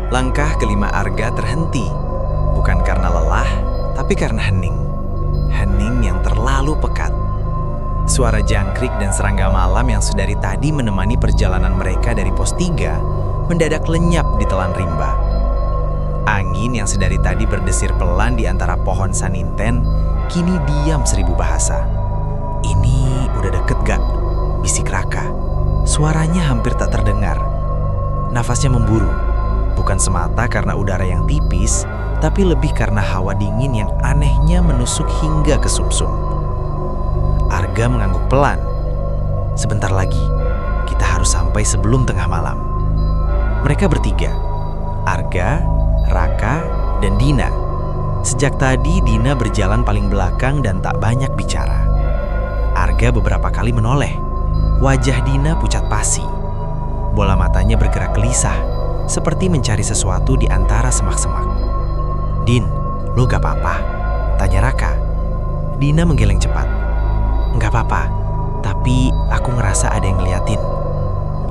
Langkah kelima Arga terhenti, bukan karena lelah, tapi karena hening. Hening yang terlalu pekat. Suara jangkrik dan serangga malam yang sedari tadi menemani perjalanan mereka dari pos 3 mendadak lenyap di telan rimba. Angin yang sedari tadi berdesir pelan di antara pohon saninten kini diam 1000 bahasa. "Ini udah deket gak?" bisik Raka. Suaranya hampir tak terdengar. Nafasnya memburu, bukan semata karena udara yang tipis, tapi lebih karena hawa dingin yang anehnya menusuk hingga ke sumsum. Arga mengangguk pelan. "Sebentar lagi, kita harus sampai sebelum tengah malam." Mereka bertiga, Arga, Raka, dan Dina. Sejak tadi Dina berjalan paling belakang dan tak banyak bicara. Arga beberapa kali menoleh. Wajah Dina pucat pasi. Bola matanya bergerak gelisah, seperti mencari sesuatu di antara semak-semak. "Din, lo gak apa-apa?" tanya Raka. Dina menggeleng cepat. "Gak apa-apa, tapi aku ngerasa ada yang ngeliatin."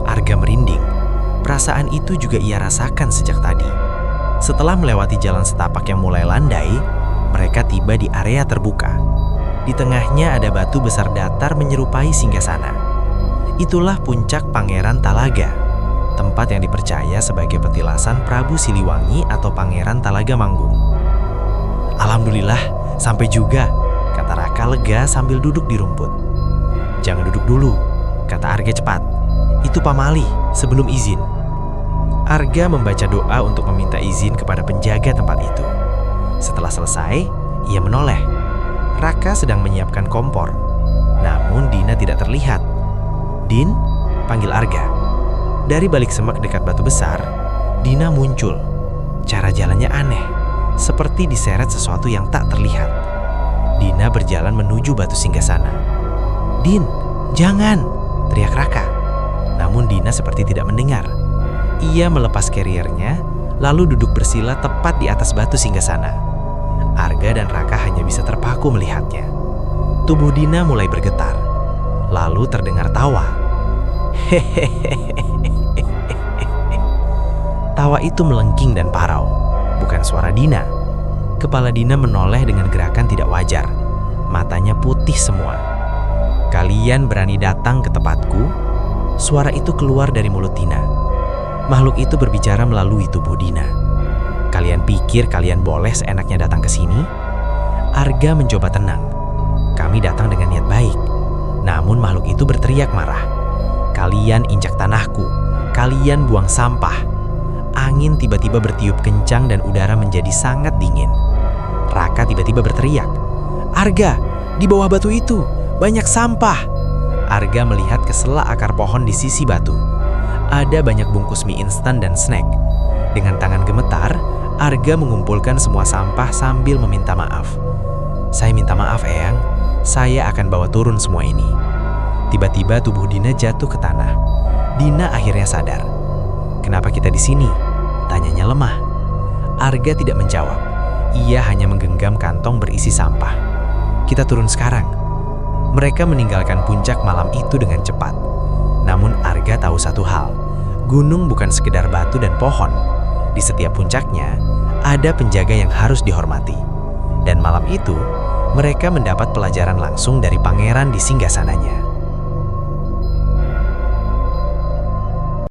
Arga merinding. Perasaan itu juga ia rasakan sejak tadi. Setelah melewati jalan setapak yang mulai landai, mereka tiba di area terbuka. Di tengahnya ada batu besar datar menyerupai singgasana. Itulah puncak Pangeran Talaga, tempat yang dipercaya sebagai petilasan Prabu Siliwangi atau Pangeran Talaga Manggung. "Alhamdulillah, sampai juga," kata Raka lega sambil duduk di rumput. "Jangan duduk dulu," kata Arga cepat. "Itu pamali sebelum izin." Arga membaca doa untuk meminta izin kepada penjaga tempat itu. Setelah selesai, ia menoleh. Raka sedang menyiapkan kompor. Namun Dina tidak terlihat. "Din," panggil Arga. Dari balik semak dekat batu besar, Dina muncul. Cara jalannya aneh, seperti diseret sesuatu yang tak terlihat. Dina berjalan menuju batu singgasana. "Din, jangan!" teriak Raka. Namun Dina seperti tidak mendengar. Ia melepas carriernya, lalu duduk bersila tepat di atas batu singgasana. Arga dan Raka hanya bisa terpaku melihatnya. Tubuh Dina mulai bergetar. Lalu terdengar tawa. Tawa itu melengking dan parau, bukan suara Dina. Kepala Dina menoleh dengan gerakan tidak wajar. Matanya putih semua. "Kalian berani datang ke tempatku?" Suara itu keluar dari mulut Dina. Makhluk itu berbicara melalui tubuh Dina. "Kalian pikir kalian boleh seenaknya datang ke sini?" Arga mencoba tenang. "Kami datang dengan niat baik." Namun makhluk itu berteriak marah. "Kalian injak tanahku, kalian buang sampah." Angin tiba-tiba bertiup kencang dan udara menjadi sangat dingin. Raka tiba-tiba berteriak, "Arga, di bawah batu itu banyak sampah." Arga melihat ke sela akar pohon di sisi batu. Ada banyak bungkus mie instan dan snack. Dengan tangan gemetar, Arga mengumpulkan semua sampah sambil meminta maaf. "Saya minta maaf, Eyang. Saya akan bawa turun semua ini." Tiba-tiba tubuh Dina jatuh ke tanah. Dina akhirnya sadar. "Kenapa kita di sini?" tanyanya lemah. Arga tidak menjawab. Ia hanya menggenggam kantong berisi sampah. "Kita turun sekarang." Mereka meninggalkan puncak malam itu dengan cepat. Namun Arga tahu satu hal. Gunung bukan sekedar batu dan pohon. Di setiap puncaknya, ada penjaga yang harus dihormati. Dan malam itu, mereka mendapat pelajaran langsung dari pangeran di singgasananya.